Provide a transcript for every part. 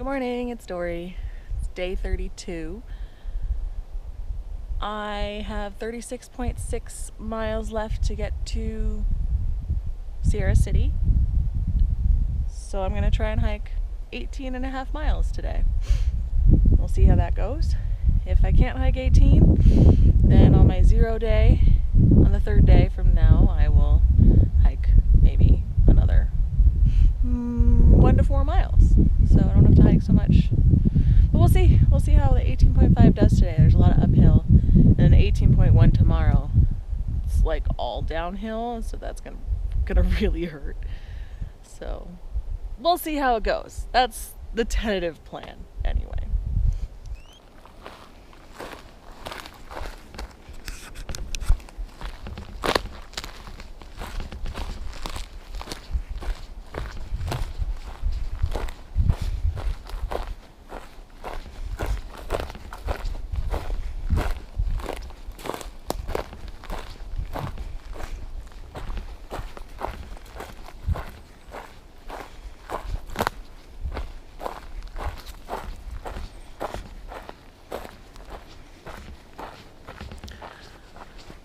Good morning, it's Dory. It's day 32. I have 36.6 miles left to get to Sierra City. So I'm going to try and hike 18.5 miles today. We'll see how that goes. If I can't hike 18, then on my 0 day, on the third day from now, I will hike maybe another 1 to 4 miles. So I don't have to hike so much. But we'll see. We'll see how the 18.5 does today. There's a lot of uphill. And then 18.1 tomorrow. It's like all downhill, so that's gonna really hurt. So we'll see how it goes. That's the tentative plan anyway.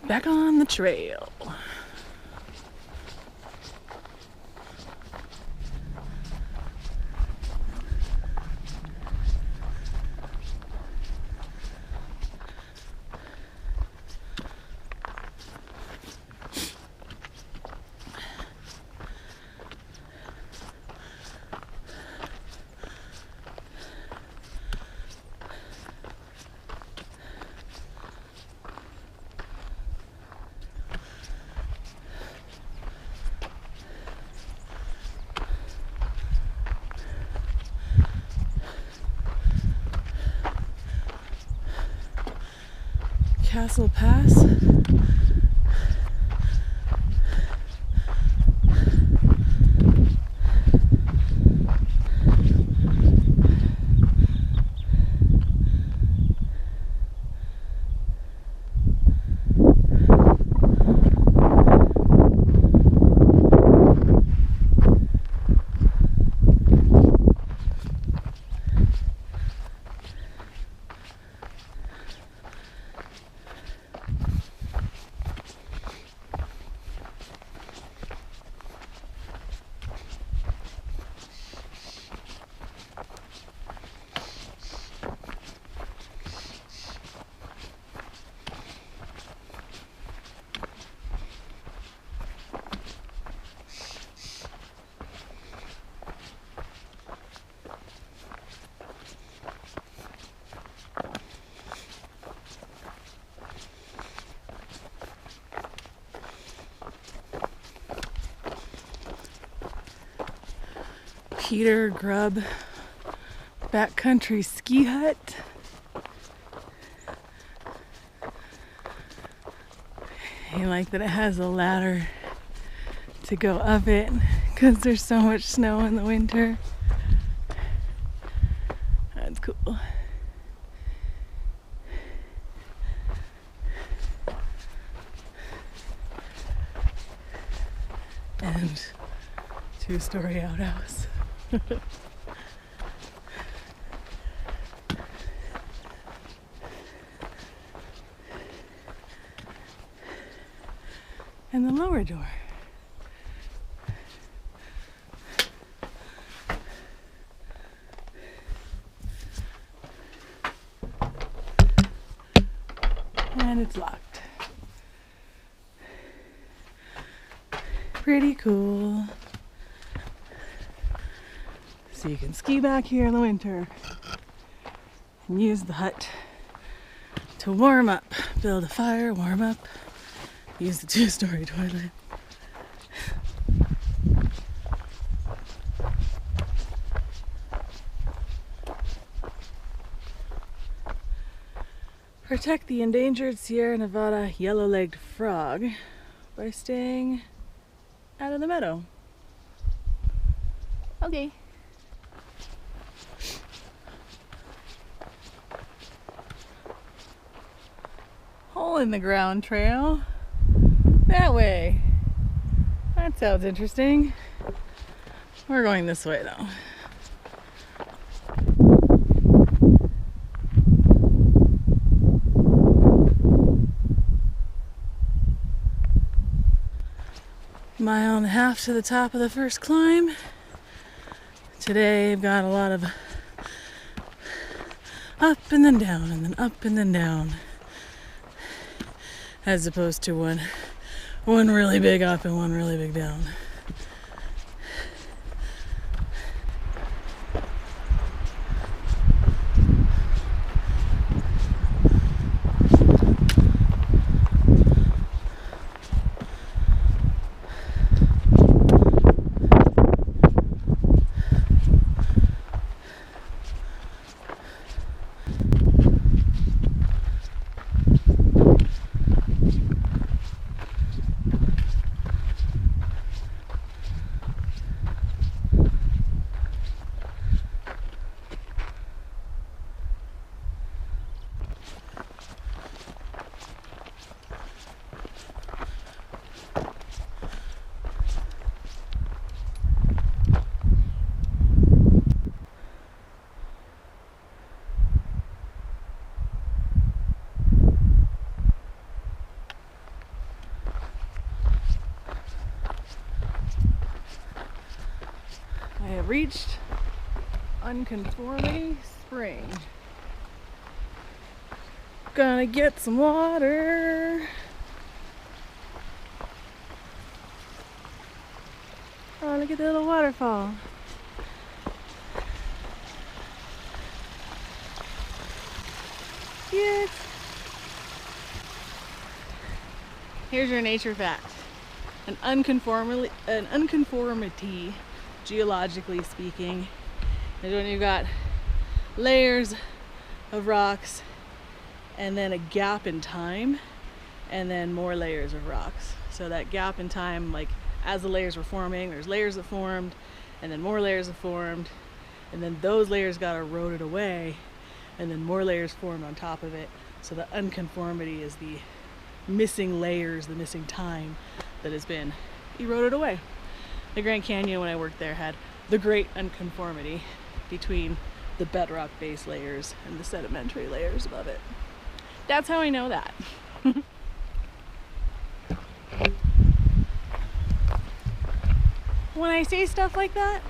Back on the trail. Castle Pass. Peter Grubb backcountry ski hut. I like that it has a ladder to go up it because there's so much snow in the winter. That's cool. And 2-story outhouse. And the lower door. And it's locked. Pretty cool. So you can ski back here in the winter and use the hut to warm up, build a fire, warm up, use the 2-story toilet. Protect the endangered Sierra Nevada yellow-legged frog by staying out of the meadow. Okay. Hole in the ground trail. That way. That sounds interesting. We're going this way though. mile and a half to the top of the first climb. Today I've got a lot of up and then down and then up and then down, as opposed to one really big up and one really big down. I have reached Unconformity Spring. Gonna get some water. Oh, look at the little waterfall. Cute. Here's your nature fact. An unconformity, geologically speaking, is when you've got layers of rocks and then a gap in time and then more layers of rocks. So that gap in time, like as the layers were forming, there's layers that formed and then more layers that formed and then those layers got eroded away and then more layers formed on top of it. So the unconformity is the missing layers, the missing time that has been eroded away. The Grand Canyon, when I worked there, had the great unconformity between the bedrock base layers and the sedimentary layers above it. That's how I know that. When I say stuff like that,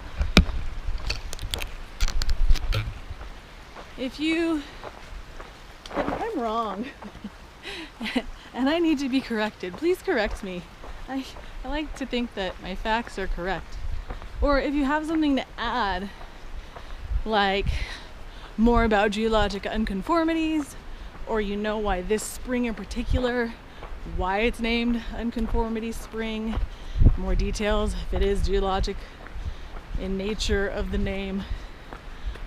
if I'm wrong and I need to be corrected, please correct me. I like to think that my facts are correct. Or if you have something to add, like more about geologic unconformities, or you know why this spring in particular, why it's named Unconformity Spring, more details, if it is geologic in nature of the name,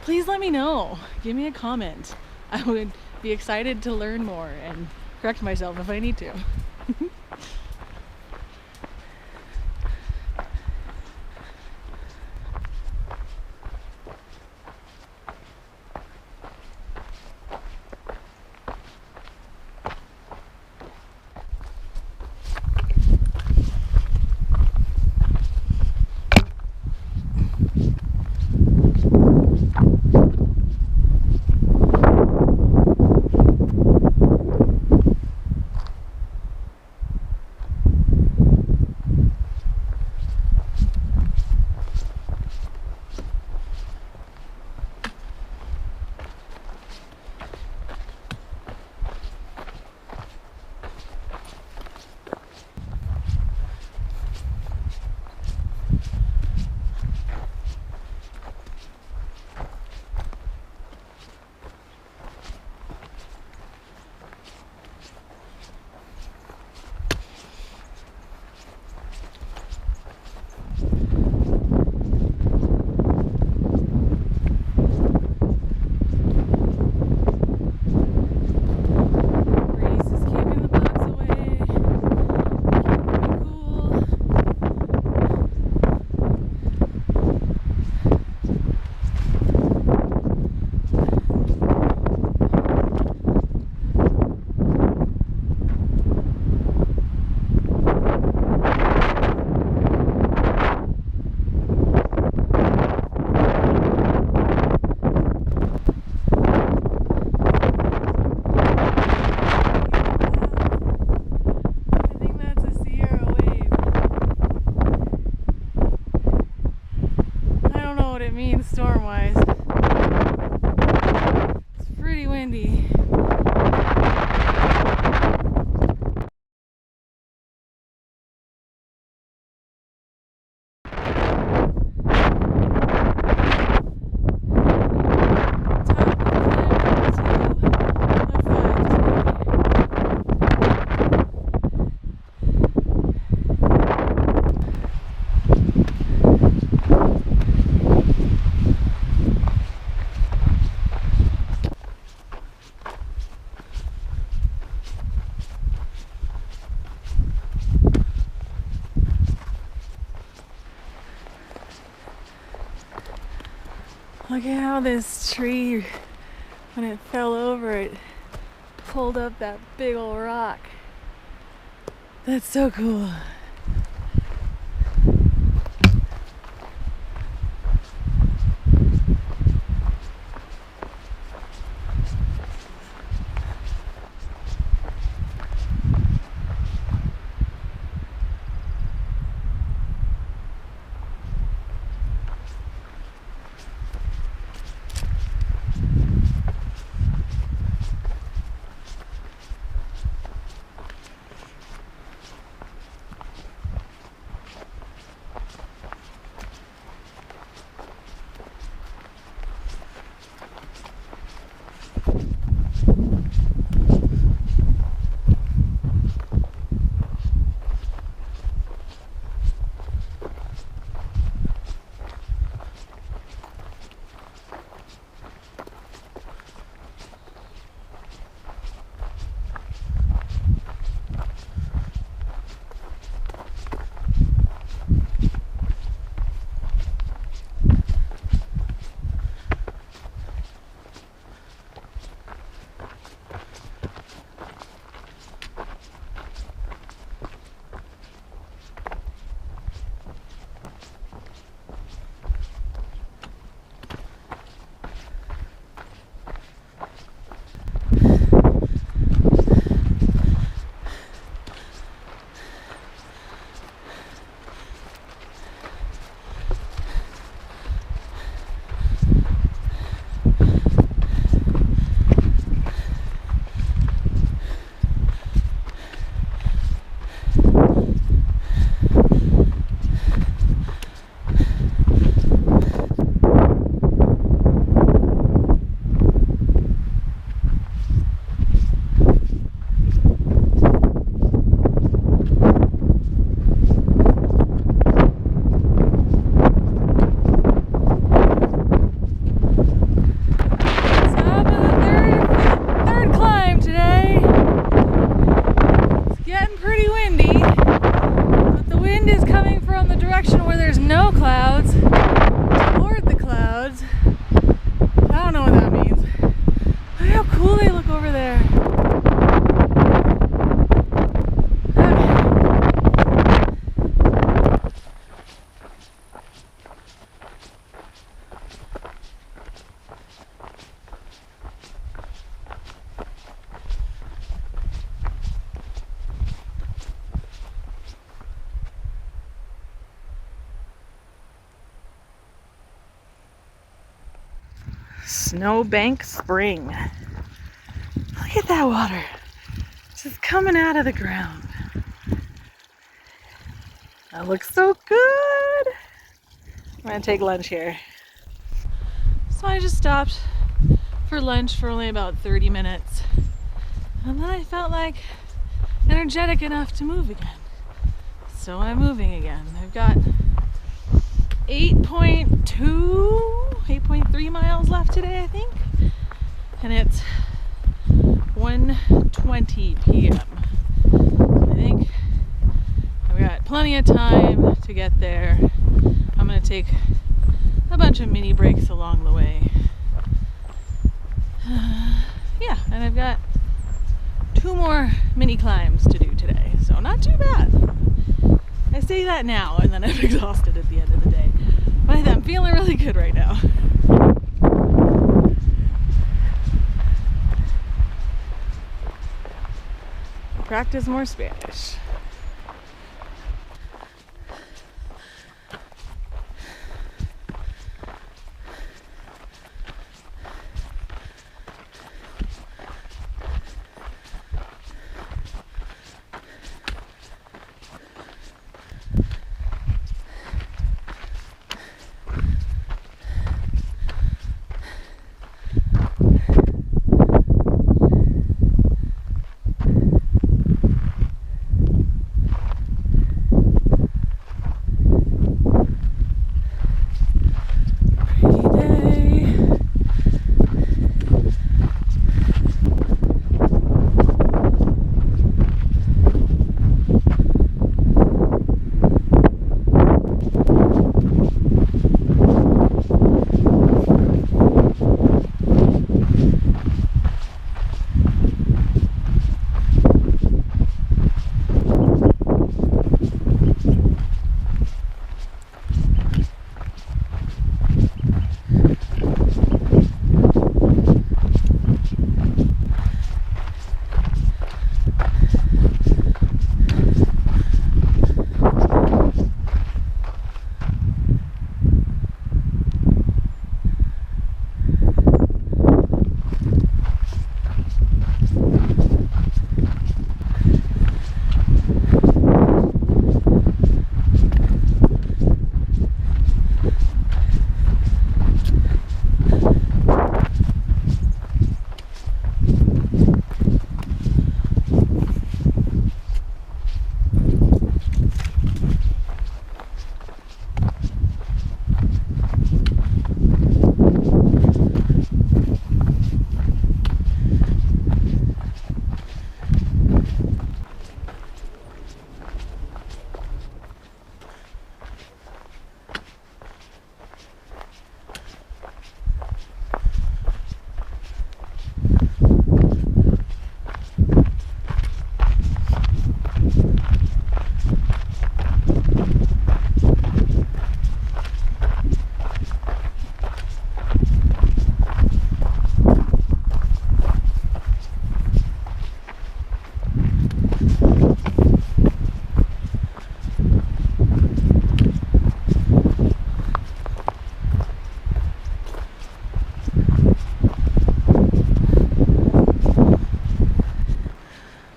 please let me know. Give me a comment. I would be excited to learn more and correct myself if I need to. storm-wise. It's pretty windy. Look at how this tree, when it fell over, it pulled up that big old rock. That's so cool. Snowbank Spring. Look at that water. Just coming out of the ground. That looks so good. I'm gonna take lunch here. So I just stopped for lunch for only about 30 minutes. And then I felt like energetic enough to move again. So I'm moving again. I've got 8.3 miles left today, I think. And it's 1:20 p.m. I think I've got plenty of time to get there. I'm gonna take a bunch of mini breaks along the way. Yeah, and I've got 2 more mini climbs to do today, so not too bad. I say that now, and then I'm exhausted at the end of the day. But I'm feeling really good right now. Practice more Spanish.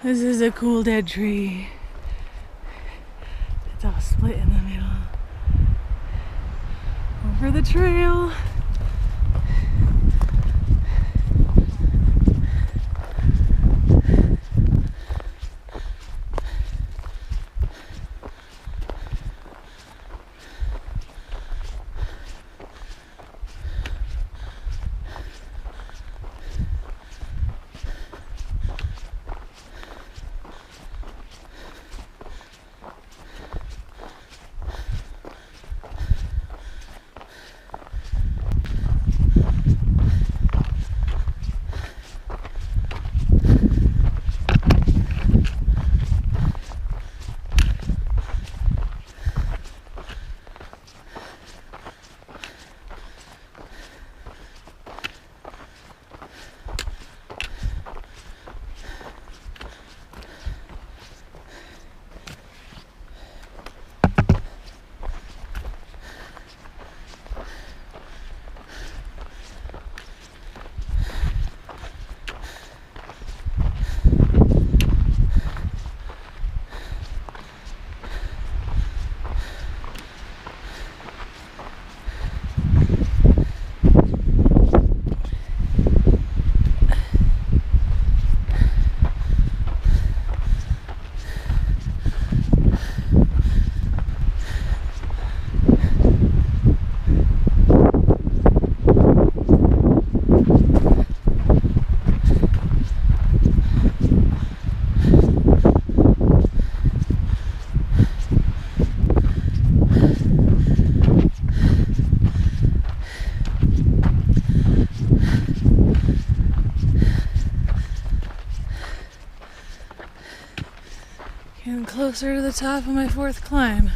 This is a cool dead tree. It's all split in the middle. Over the trail. Getting closer to the top of my 4th climb.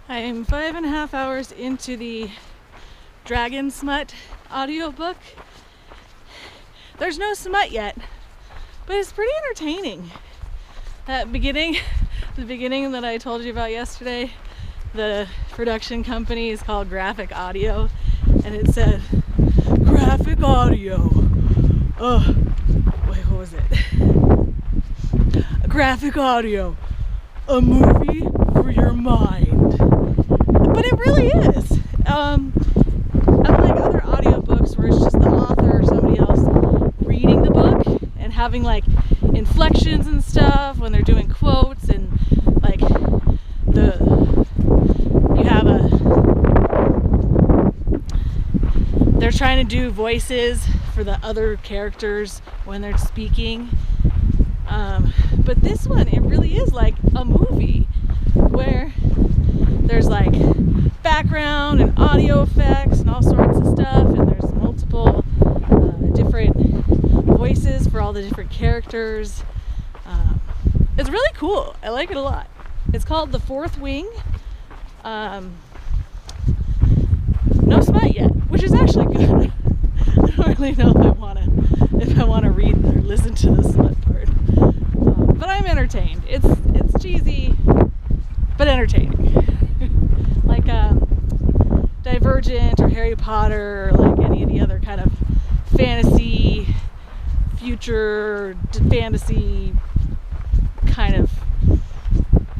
I am 5.5 hours into the dragon smut audiobook. There's no smut yet, but it's pretty entertaining. That beginning, the beginning that I told you about yesterday, the production company is called Graphic Audio, and it said, Graphic Audio. Wait, what was it? Graphic Audio, a movie for your mind. But it really is. Unlike other audiobooks where it's just the author or somebody else reading the book and having like inflections and stuff when they're doing quotes and like they're trying to do voices for the other characters when they're speaking. But this one, it really is like a movie where there's like background and audio effects and all sorts of stuff, and there's multiple different voices for all the different characters. It's really cool. I like it a lot. It's called The Fourth Wing. No smut yet, which is actually good. I don't really know if I want to read or listen to the smut part, but I'm entertained. It's cheesy, but entertaining. Like Divergent or Harry Potter or like any of the other kind of fantasy, future fantasy kind of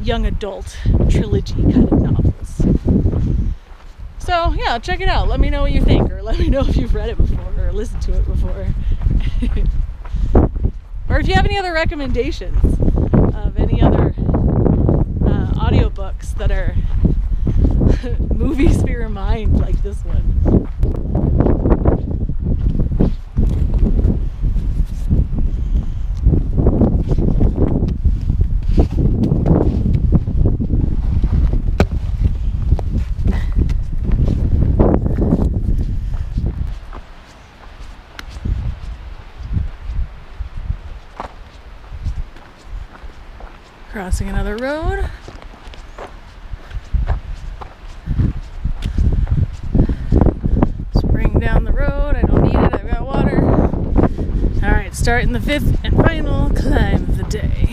young adult trilogy kind of novels. So yeah, check it out. Let me know what you think, or let me know if you've read it before or listened to it before. Or if you have any other recommendations of any other audiobooks that are movies for your mind like this one. Crossing another road. Spring down the road. I don't need it. I've got water. Alright, starting the fifth and final climb of the day.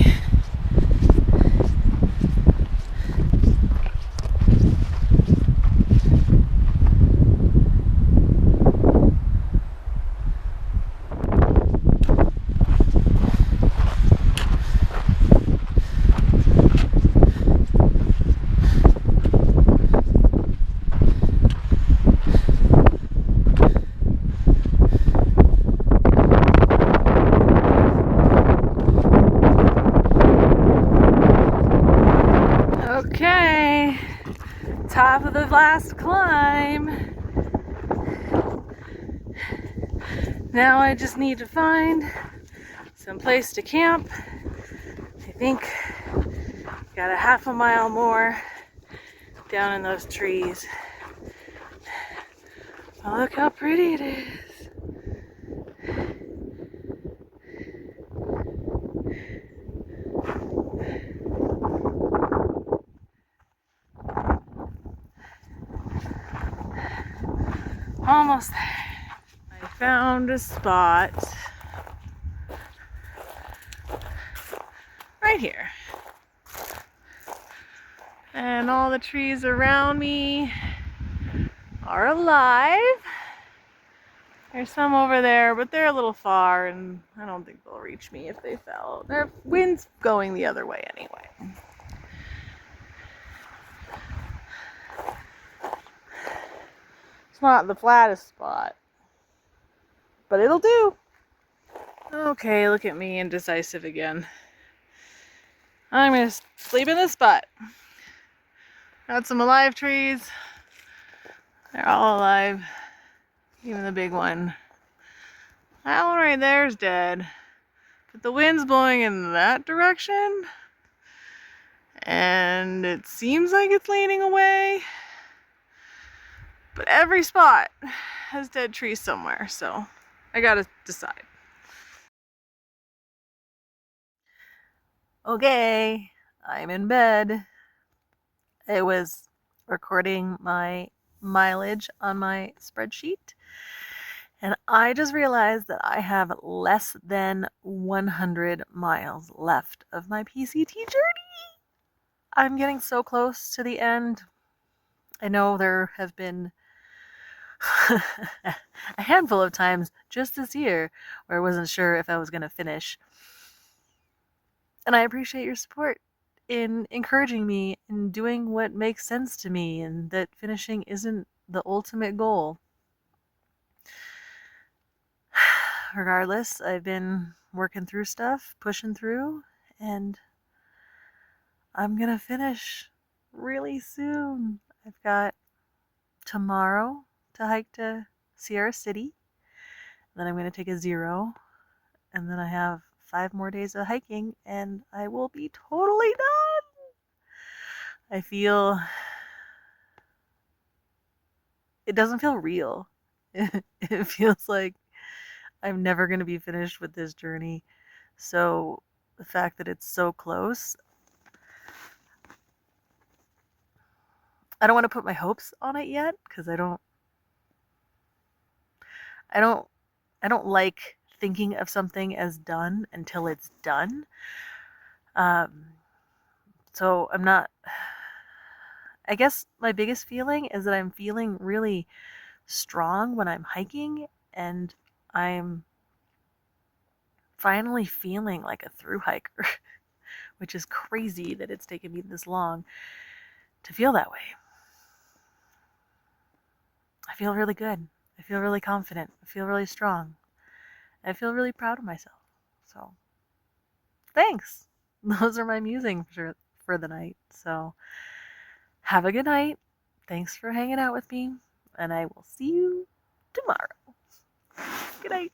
Okay, top of the last climb. Now I just need to find some place to camp. I think got a half a mile more down in those trees. Oh, look how pretty it is. Almost there. I found a spot right here. And all the trees around me are alive. There's some over there, but they're a little far and I don't think they'll reach me if they fell. Their wind's going the other way anyway. It's not the flattest spot, but it'll do. Okay, look at me, indecisive again. I'm gonna sleep in this spot. Got some alive trees. They're all alive, even the big one. That one right there is dead, but the wind's blowing in that direction, and it seems like it's leaning away. But every spot has dead trees somewhere, so I gotta decide. Okay, I'm in bed. I was recording my mileage on my spreadsheet, and I just realized that I have less than 100 miles left of my PCT journey. I'm getting so close to the end. I know there have been a handful of times just this year where I wasn't sure if I was going to finish. And I appreciate your support in encouraging me in doing what makes sense to me, and that finishing isn't the ultimate goal. Regardless, I've been working through stuff, pushing through, and I'm gonna finish really soon. I've got tomorrow to hike to Sierra City, then I'm gonna take a 0, and then I have 5 more days of hiking, and I will be totally done. I feel it doesn't feel real. It feels like I'm never going to be finished with this journey. So the fact that it's so close, I don't want to put my hopes on it yet because I don't I don't like thinking of something as done until it's done. Um, so I'm not. I guess my biggest feeling is that I'm feeling really strong when I'm hiking, and I'm finally feeling like a through hiker, which is crazy that it's taken me this long to feel that way. I feel really good. I feel really confident. I feel really strong. I feel really proud of myself. So, thanks. Those are my musings for the night. So, have a good night. Thanks for hanging out with me, and I will see you tomorrow. Good night.